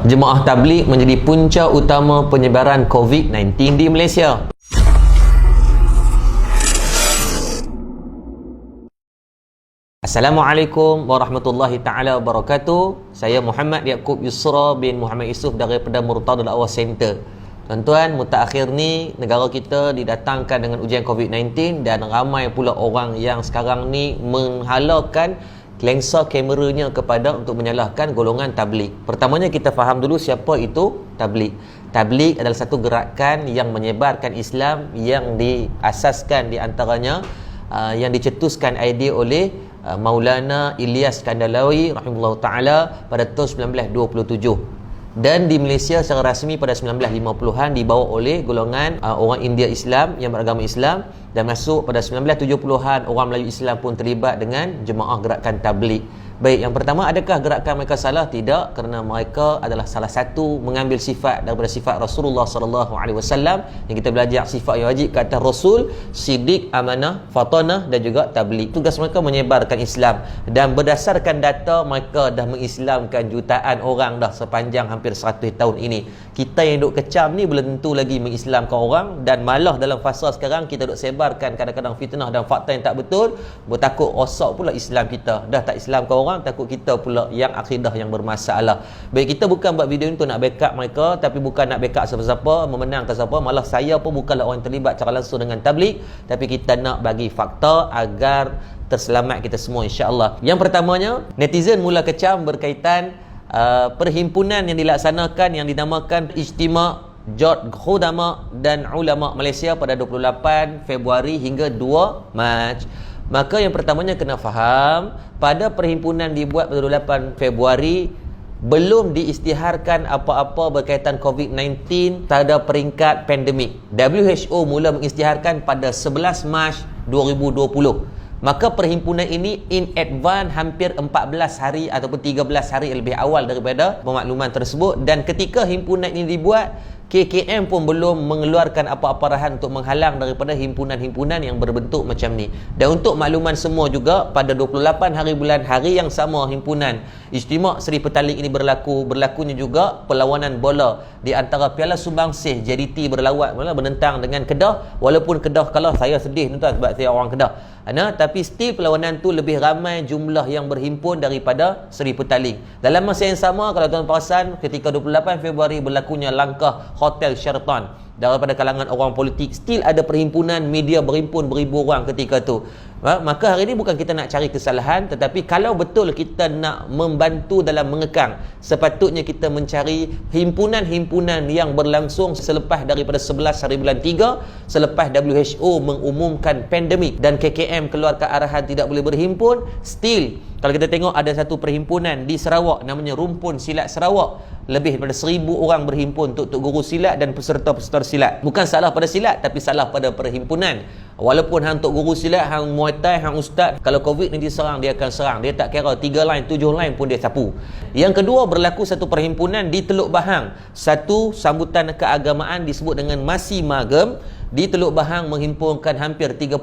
Jemaah tabligh menjadi punca utama penyebaran COVID-19 di Malaysia. Assalamualaikum warahmatullahi taala wabarakatuh. Saya Muhammad Yaakob Yusra bin Muhammad Yusof daripada Murtadul Awal Center. Tuan-tuan, mutakhir ni negara kita didatangkan dengan ujian COVID-19 dan ramai pula orang yang sekarang ni menghalalkan lensa kameranya kepada untuk menyalahkan golongan tabligh. Pertamanya kita faham dulu siapa itu tabligh. Tabligh adalah satu gerakan yang menyebarkan Islam yang diasaskan di antaranya yang dicetuskan idea oleh Maulana Ilyas Kandalawi rahimahullah taala pada tahun 1927. Dan di Malaysia secara rasmi pada 1950-an dibawa oleh golongan orang India Islam yang beragama Islam, dan masuk pada 1970-an orang Melayu Islam pun terlibat dengan jemaah gerakan tabligh. Baik, yang pertama, adakah gerakan mereka salah? Tidak, kerana mereka adalah salah satu mengambil sifat daripada sifat Rasulullah sallallahu alaihi wasallam yang kita belajar sifat yang wajib ke atas Rasul, siddiq, amanah, fatanah dan juga tabligh. Tugas mereka menyebarkan Islam, dan berdasarkan data mereka dah mengislamkan jutaan orang dah sepanjang hampir 100 tahun ini. Kita yang duk kecam ni belum tentu lagi mengislamkan orang, dan malah dalam fasa sekarang kita duk sebarkan kadang-kadang fitnah dan fakta yang tak betul, bertakut rosak pula Islam kita. Dah tak islamkan orang, takut kita pula yang akidah yang bermasalah. Baik, kita bukan buat video ni untuk nak backup mereka, tapi bukan nak backup siapa-siapa, memenangkan siapa. Malah saya pun bukanlah orang yang terlibat secara langsung dengan tabligh, tapi kita nak bagi fakta agar terselamat kita semua, insya-Allah. Yang pertamanya, netizen mula kecam berkaitan perhimpunan yang dilaksanakan yang dinamakan Ijtima' Jot Khudama dan Ulama Malaysia pada 28 Februari hingga 2 Mac. Maka yang pertamanya kena faham, pada perhimpunan dibuat pada 28 Februari belum diisytiharkan apa-apa berkaitan COVID-19 pada peringkat pandemik. WHO mula mengisytiharkan pada 11 Mac 2020. Maka perhimpunan ini in advance hampir 14 hari ataupun 13 hari lebih awal daripada pemakluman tersebut. Dan ketika himpunan ini dibuat, KKM pun belum mengeluarkan apa-apa arahan untuk menghalang daripada himpunan-himpunan yang berbentuk macam ni. Dan untuk makluman semua juga, pada 28 hari bulan, hari yang sama himpunan Ijtima' Seri Petaling ini berlakunya juga perlawanan bola di antara Piala Sumbangsih JDT bernentang dengan Kedah. Walaupun Kedah kalah, saya sedih tuan sebab saya orang Kedah. Tapi still perlawanan tu lebih ramai jumlah yang berhimpun daripada Seri Petaling. Dalam masa yang sama, kalau tuan perasan, ketika 28 Februari berlakunya langkah Hotel Sheraton daripada kalangan orang politik, still ada perhimpunan media berhimpun beribu orang ketika tu. Maka hari ini bukan kita nak cari kesalahan, tetapi kalau betul kita nak membantu dalam mengekang, sepatutnya kita mencari himpunan-himpunan yang berlangsung selepas daripada 11 hari bulan 3, selepas WHO mengumumkan pandemik dan KKM keluarkan arahan tidak boleh berhimpun. Still, kalau kita tengok ada satu perhimpunan di Sarawak namanya Rumpun Silat Sarawak, lebih daripada 1000 orang berhimpun untuk guru silat dan peserta-peserta silat. Bukan salah pada silat, tapi salah pada perhimpunan. Walaupun hang untuk guru silat, hang Muay Thai, hang ustaz, kalau COVID ni diserang, dia akan serang. Dia tak kira 3 line, 7 line pun dia sapu. Yang kedua, berlaku satu perhimpunan di Teluk Bahang. Satu sambutan keagamaan disebut dengan Masi Magem di Teluk Bahang menghimpunkan hampir 30,000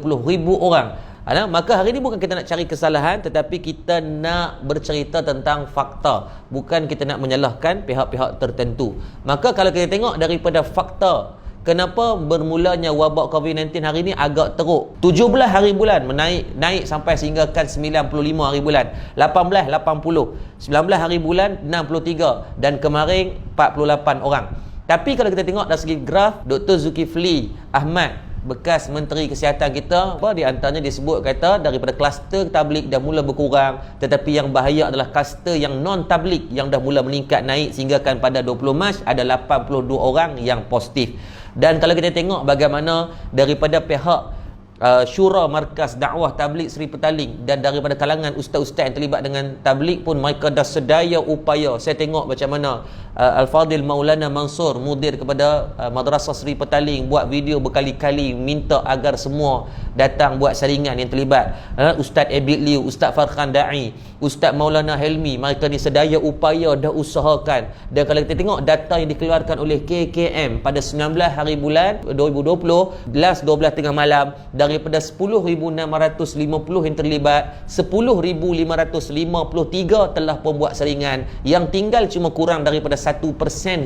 orang. Maka hari ini bukan kita nak cari kesalahan, tetapi kita nak bercerita tentang fakta, bukan kita nak menyalahkan pihak-pihak tertentu. Maka kalau kita tengok daripada fakta, kenapa bermulanya wabak COVID-19 hari ini agak teruk. 17 hari bulan naik sampai sehinggakan 95 hari bulan, 18 80, 19 hari bulan 63, dan kemarin 48 orang. Tapi kalau kita tengok dari segi graf, Dr. Zulkifli Ahmad, bekas Menteri Kesihatan kita, di antaranya disebut kata daripada kluster tabligh dah mula berkurang, tetapi yang bahaya adalah kluster yang non tabligh yang dah mula meningkat naik, sehingga kan pada 20 Mac ada 82 orang yang positif. Dan kalau kita tengok bagaimana daripada pihak Syura Markas Dakwah Tabligh Seri Petaling dan daripada kalangan ustaz-ustaz yang terlibat dengan tabligh pun, mereka dah sedaya upaya. Saya tengok macam mana Al-Fadhil Maulana Mansur, mudir kepada Madrasah Seri Petaling, buat video berkali-kali minta agar semua datang buat saringan yang terlibat. Ustaz Abid Liu, Ustaz Farhan Da'i, Ustaz Maulana Helmi, mereka ni sedaya upaya dah usahakan. Dan kalau kita tengok data yang dikeluarkan oleh KKM pada 19 hari bulan 2020, 12 tengah malam, daripada 10,650 yang terlibat, 10,553 telah pun buat saringan. Yang tinggal cuma kurang daripada 1%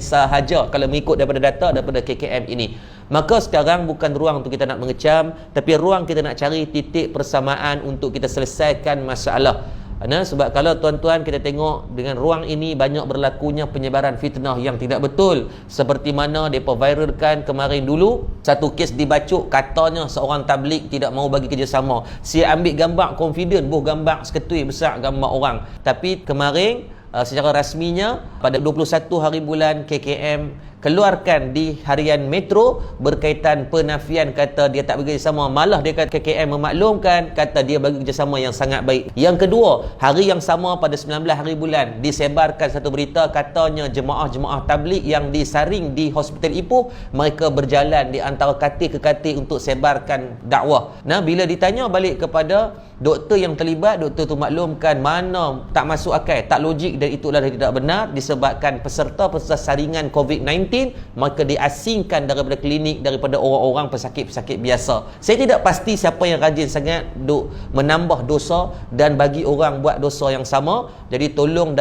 sahaja kalau mengikut daripada data daripada KKM ini. Maka sekarang bukan ruang untuk kita nak mengecam, tapi ruang kita nak cari titik persamaan untuk kita selesaikan masalah. Sebab kalau tuan-tuan kita tengok dengan ruang ini banyak berlakunya penyebaran fitnah yang tidak betul. Seperti mana mereka viralkan kemarin dulu, satu kes dibacuk katanya seorang tabligh tidak mahu bagi kerjasama. Saya ambil gambar confident, gambar seketui besar gambar orang. Tapi kemarin secara rasminya pada 21 hari bulan KKM keluarkan di harian Metro berkaitan penafian, kata dia tak bagi kerjasama. Malah dia kata KKM memaklumkan, kata dia bagi kerjasama yang sangat baik. Yang kedua, hari yang sama pada 19 hari bulan disebarkan satu berita katanya jemaah-jemaah tabligh yang disaring di Hospital Ipoh, mereka berjalan di antara katil ke katil untuk sebarkan dakwah. Bila ditanya balik kepada doktor yang terlibat, doktor tu maklumkan mana tak masuk akal, tak logik, dan itulah tidak benar disebabkan peserta-peserta saringan COVID-19 maka diasingkan daripada klinik, daripada orang-orang pesakit-pesakit biasa. Saya tidak pasti siapa yang rajin sangat duk menambah dosa dan bagi orang buat dosa yang sama. Jadi tolong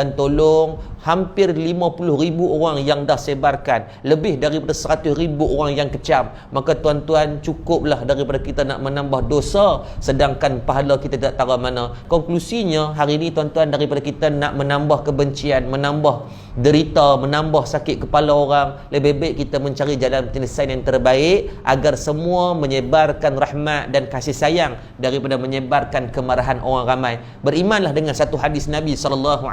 hampir 50,000 orang yang dah sebarkan, lebih daripada 100,000 orang yang kecam. Maka tuan-tuan, cukuplah daripada kita nak menambah dosa sedangkan pahala kita tak tahu mana. Konklusinya hari ini tuan-tuan, daripada kita nak menambah kebencian, menambah derita, menambah sakit kepala orang, lebih baik kita mencari jalan penyelesaian yang terbaik agar semua menyebarkan rahmat dan kasih sayang daripada menyebarkan kemarahan orang ramai. Berimanlah dengan satu hadis Nabi SAW,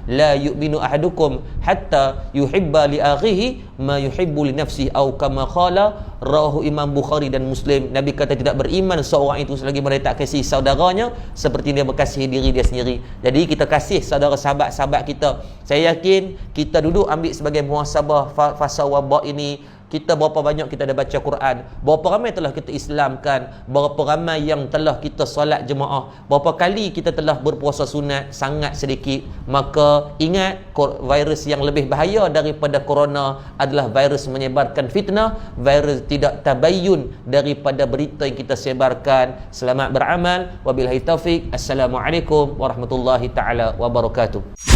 la yu'minu ahadukum hatta yuhibba li akhihi ma yuhibbu li nafsihi, atau kama qala, rawahu Imam Bukhari dan Muslim. Nabi kata tidak beriman seorang itu selagi mereka tak kasih saudaranya seperti dia berkasihi diri dia sendiri. Jadi kita kasih saudara sahabat-sahabat kita. Saya yakin kita duduk ambil sebagai muhasabah fasa wabak ini, kita berapa banyak kita dah baca Quran, berapa ramai telah kita Islamkan, berapa ramai yang telah kita solat jemaah, berapa kali kita telah berpuasa sunat, sangat sedikit. Maka ingat, virus yang lebih bahaya daripada corona adalah virus menyebarkan fitnah, virus tidak tabayyun daripada berita yang kita sebarkan. Selamat beramal, wabillahi taufik. Assalamualaikum warahmatullahi taala wabarakatuh.